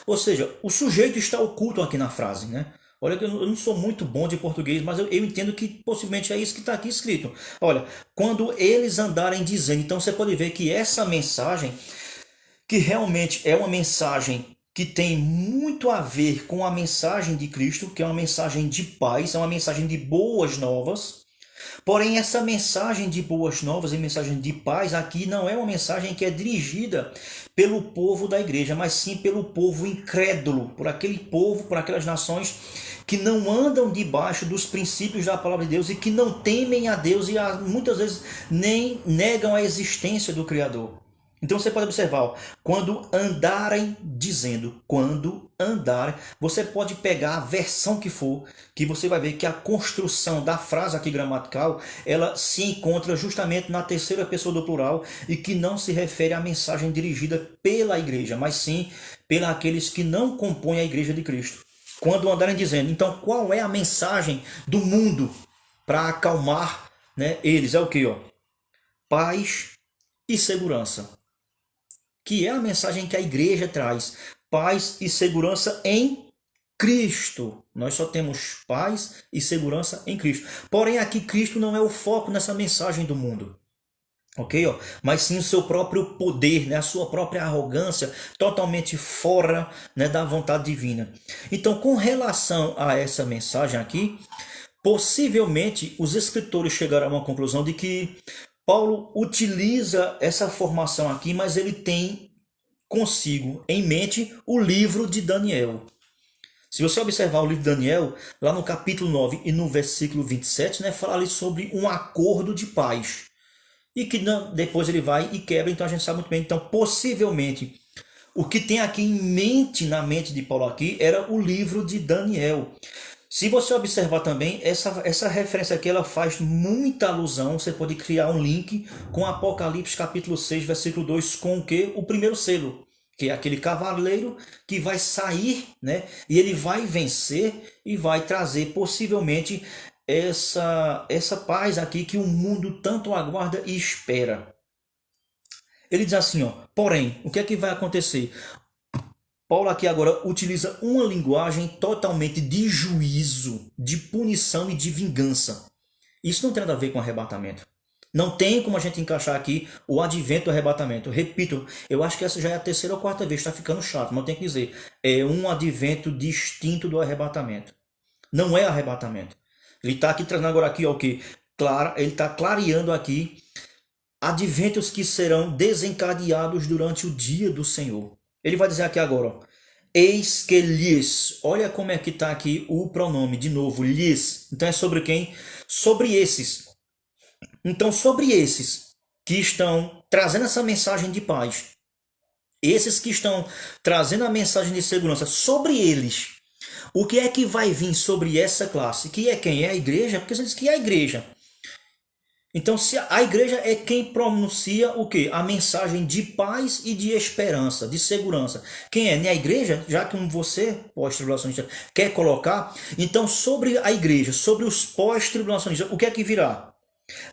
ou seja, o sujeito está oculto aqui na frase, né? Olha, eu não sou muito bom de português, mas eu entendo que possivelmente é isso que está aqui escrito. Olha, quando eles andarem dizendo, então você pode ver que essa mensagem, que realmente é uma mensagem que tem muito a ver com a mensagem de Cristo, que é uma mensagem de paz, é uma mensagem de boas novas. Porém, essa mensagem de boas novas e mensagem de paz aqui não é uma mensagem que é dirigida pelo povo da igreja, mas sim pelo povo incrédulo, por aquele povo, por aquelas nações que não andam debaixo dos princípios da palavra de Deus e que não temem a Deus e muitas vezes nem negam a existência do Criador. Então você pode observar, ó, quando andarem dizendo, quando andarem, você pode pegar a versão que for, que você vai ver que a construção da frase aqui gramatical, ela se encontra justamente na terceira pessoa do plural e que não se refere à mensagem dirigida pela igreja, mas sim pelos aqueles que não compõem a igreja de Cristo. Quando andarem dizendo, então qual é a mensagem do mundo para acalmar, né, eles? É o que? Ó? Paz e segurança. Que é a mensagem que a igreja traz. Paz e segurança em Cristo. Nós só temos paz e segurança em Cristo. Porém, aqui Cristo não é o foco nessa mensagem do mundo. Ok? Ó? Mas sim o seu próprio poder, né? A sua própria arrogância, totalmente fora, né, da vontade divina. Então, com relação a essa mensagem aqui, possivelmente os escritores chegaram a uma conclusão de que Paulo utiliza essa formação aqui, mas ele tem consigo em mente o livro de Daniel. Se você observar o livro de Daniel, lá no capítulo 9 e no versículo 27, né, fala ali sobre um acordo de paz. E que não, depois ele vai e quebra, então a gente sabe muito bem. Então, possivelmente, o que tem aqui em mente, na mente de Paulo aqui, era o livro de Daniel. Se você observar também, essa referência aqui ela faz muita alusão, você pode criar um link com Apocalipse capítulo 6, versículo 2, com o que? O primeiro selo, que é aquele cavaleiro que vai sair, né? E ele vai vencer e vai trazer possivelmente essa paz aqui que o mundo tanto aguarda e espera. Ele diz assim, ó, porém, o que é que vai acontecer? Paulo aqui agora utiliza uma linguagem totalmente de juízo, de punição e de vingança. Isso não tem nada a ver com arrebatamento. Não tem como a gente encaixar aqui o advento do arrebatamento. Repito, eu acho que essa já é a terceira ou quarta vez, está ficando chato, mas eu tenho que dizer, é um advento distinto do arrebatamento. Não é arrebatamento. Ele está aqui trazendo agora aqui, ó, o que? Ele está clareando aqui adventos que serão desencadeados durante o dia do Senhor. Ele vai dizer aqui agora, ó, eis que lhes, olha como é que está aqui o pronome, de novo, lhes. Então é sobre quem? Sobre esses. Então sobre esses que estão trazendo essa mensagem de paz, esses que estão trazendo a mensagem de segurança, sobre eles, o que é que vai vir sobre essa classe? Que é quem? É a igreja? Porque você diz que é a igreja. Então, se a igreja é quem pronuncia o quê? A mensagem de paz e de esperança, de segurança. Quem é? Nem a igreja, já que você, pós-tribulacionista, quer colocar. Então, sobre a igreja, sobre os pós-tribulacionistas, o que é que virá?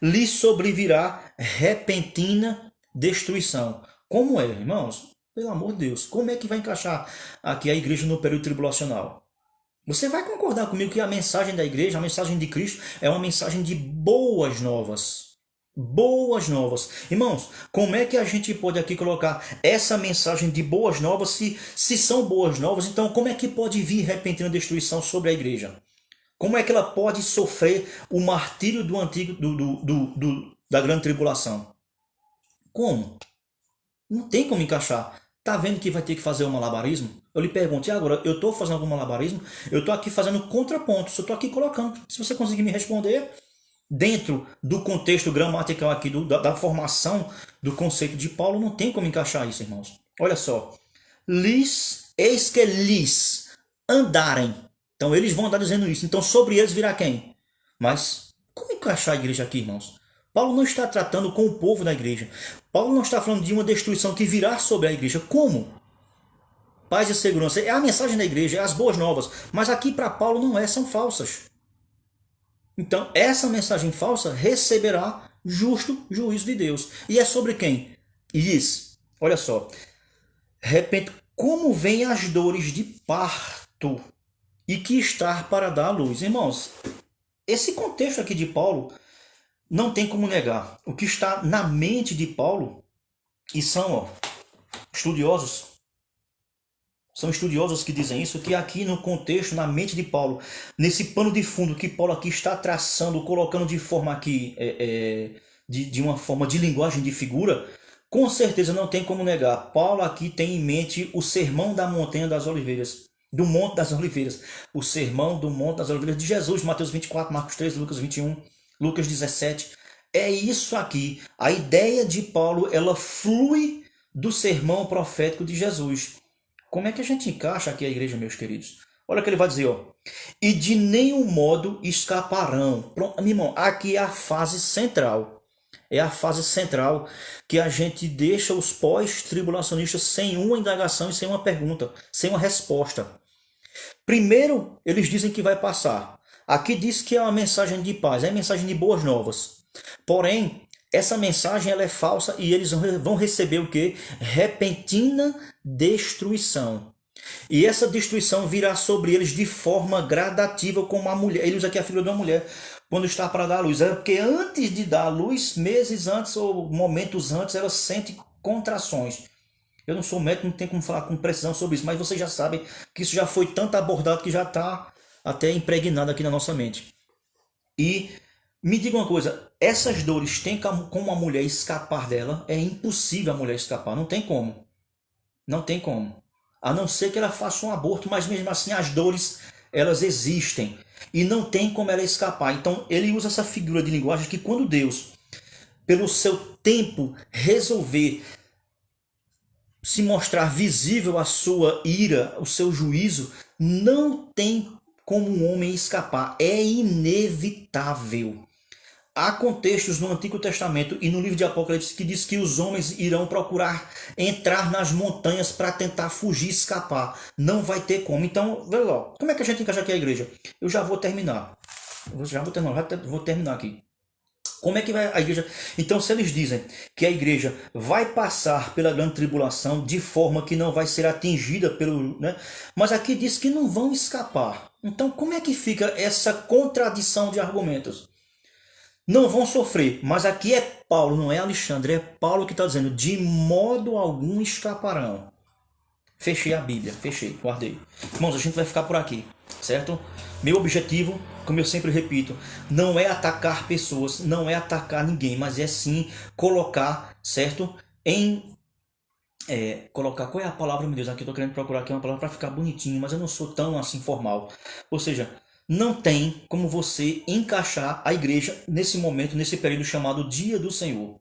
Lhe sobrevirá repentina destruição. Como é, irmãos? Pelo amor de Deus, como é que vai encaixar aqui a igreja no período tribulacional? Você vai concordar comigo que a mensagem da igreja, a mensagem de Cristo, é uma mensagem de boas novas. Boas novas. Irmãos, como é que a gente pode aqui colocar essa mensagem de boas novas se são boas novas? Então, como é que pode vir repentina destruição sobre a igreja? Como é que ela pode sofrer o martírio do antigo, da grande tribulação? Como? Não tem como encaixar. Tá vendo que vai ter que fazer um malabarismo? Eu lhe pergunto, e agora, eu estou fazendo algum malabarismo? Eu estou aqui fazendo contrapontos, eu estou aqui colocando. Se você conseguir me responder, dentro do contexto gramatical aqui, da formação do conceito de Paulo, não tem como encaixar isso, irmãos. Olha só. Eis que lhes andarem. Então eles vão andar dizendo isso. Então sobre eles virá quem? Mas como encaixar a igreja aqui, irmãos? Paulo não está tratando com o povo da igreja. Paulo não está falando de uma destruição que virá sobre a igreja. Como? Paz e segurança. É a mensagem da igreja, é as boas novas. Mas aqui para Paulo não é, são falsas. Então, essa mensagem falsa receberá justo juízo de Deus. E é sobre quem? Isso. Olha só. Repente, como vêm as dores de parto e que estar para dar à luz. Irmãos, esse contexto aqui de Paulo não tem como negar. O que está na mente de Paulo, e são estudiosos, são estudiosos que dizem isso, que aqui no contexto, na mente de Paulo, nesse pano de fundo que Paulo aqui está traçando, colocando de forma aqui, de uma forma de linguagem de figura, com certeza não tem como negar. Paulo aqui tem em mente o sermão da montanha das oliveiras, do Monte das Oliveiras, o sermão do Monte das Oliveiras de Jesus, Mateus 24, Marcos 13, Lucas 21, Lucas 17. É isso aqui. A ideia de Paulo, ela flui do sermão profético de Jesus. Como é que a gente encaixa aqui a igreja, meus queridos? Olha o que ele vai dizer, ó. E de nenhum modo escaparão. Pronto, meu irmão, aqui é a fase central. É a fase central que a gente deixa os pós-tribulacionistas sem uma indagação e sem uma pergunta, sem uma resposta. Primeiro, eles dizem que vai passar. Aqui diz que é uma mensagem de paz, é uma mensagem de boas novas. Porém, essa mensagem ela é falsa e eles vão receber o quê? Repentina destruição. E essa destruição virá sobre eles de forma gradativa, como a mulher. Ele usa aqui a figura de uma mulher quando está para dar a luz. É porque antes de dar a luz, meses antes ou momentos antes, ela sente contrações. Eu não sou médico, não tenho como falar com precisão sobre isso, mas vocês já sabem que isso já foi tanto abordado que já está até impregnado aqui na nossa mente. E me diga uma coisa, essas dores tem como a mulher escapar dela? É impossível a mulher escapar, não tem como. Não tem como. A não ser que ela faça um aborto, mas mesmo assim as dores, elas existem. E não tem como ela escapar. Então ele usa essa figura de linguagem que quando Deus, pelo seu tempo, resolver se mostrar visível a sua ira, o seu juízo, não tem como um homem escapar. É inevitável. Há contextos no Antigo Testamento e no livro de Apocalipse que diz que os homens irão procurar entrar nas montanhas para tentar fugir, escapar. Não vai ter como. Então, veja lá, como é que a gente encaixa aqui a igreja? Eu já vou terminar. Vou terminar aqui. Como é que vai a igreja? Então, se eles dizem que a igreja vai passar pela grande tribulação de forma que não vai ser atingida pelo, né? Mas aqui diz que não vão escapar. Então, como é que fica essa contradição de argumentos? Não vão sofrer, mas aqui é Paulo, não é Alexandre, é Paulo que está dizendo, de modo algum escaparão. Fechei a Bíblia, fechei, guardei. Irmãos, a gente vai ficar por aqui, certo? Meu objetivo, como eu sempre repito, não é atacar pessoas, não é atacar ninguém, mas é sim colocar, certo? Colocar, qual é a palavra, meu Deus? Aqui eu estou querendo procurar aqui uma palavra para ficar bonitinho, mas eu não sou tão assim formal. Ou seja, não tem como você encaixar a igreja nesse momento, nesse período chamado Dia do Senhor.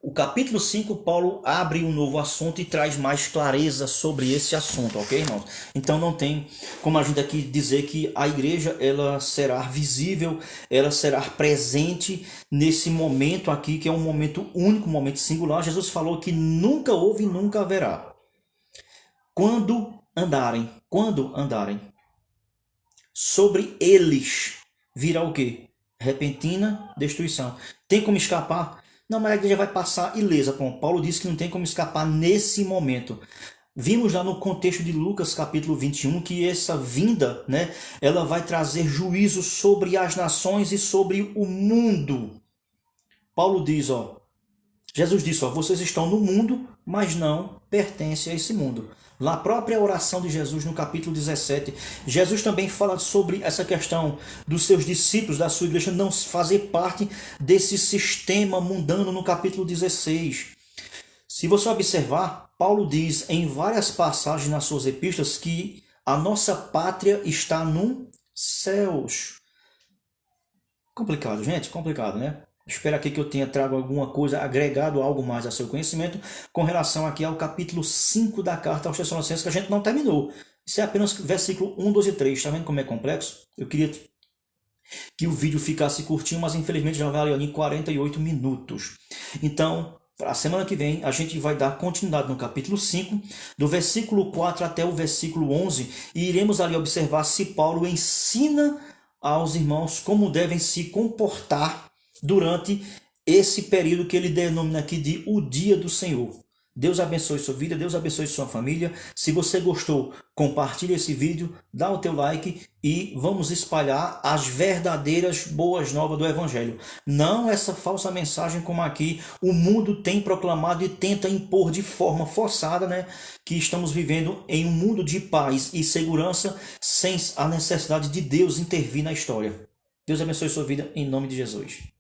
O capítulo 5, Paulo abre um novo assunto e traz mais clareza sobre esse assunto, ok, irmãos? Então não tem como a gente aqui dizer que a igreja ela será visível, ela será presente nesse momento aqui, que é um momento único, um momento singular. Jesus falou que nunca houve e nunca haverá. Quando andarem, sobre eles virá o quê? Repentina destruição. Tem como escapar? Não, mas a igreja vai passar ilesa. Bom, Paulo disse que não tem como escapar nesse momento. Vimos lá no contexto de Lucas capítulo 21 que essa vinda, né, ela vai trazer juízo sobre as nações e sobre o mundo. Paulo diz, Jesus disse, vocês estão no mundo, mas não pertencem a esse mundo. Na própria oração de Jesus, no capítulo 17, Jesus também fala sobre essa questão dos seus discípulos, da sua igreja, não fazer parte desse sistema mundano no capítulo 16. Se você observar, Paulo diz em várias passagens nas suas epístolas que a nossa pátria está nos céus. Complicado, gente, complicado, né? Espero aqui que eu tenha trago alguma coisa, agregado algo mais a seu conhecimento com relação aqui ao capítulo 5 da carta aos Tessalonicenses, que a gente não terminou. Isso é apenas versículo 1, 2 e 3. Tá vendo como é complexo? Eu queria que o vídeo ficasse curtinho, mas infelizmente já vai ali em 48 minutos. Então, para a semana que vem, a gente vai dar continuidade no capítulo 5, do versículo 4 até o versículo 11, e iremos ali observar se Paulo ensina aos irmãos como devem se comportar durante esse período que ele denomina aqui de o dia do Senhor. Deus abençoe sua vida, Deus abençoe sua família. Se você gostou, compartilhe esse vídeo, dá o teu like e vamos espalhar as verdadeiras boas novas do Evangelho. Não essa falsa mensagem como aqui o mundo tem proclamado e tenta impor de forma forçada, né? Que estamos vivendo em um mundo de paz e segurança sem a necessidade de Deus intervir na história. Deus abençoe sua vida em nome de Jesus.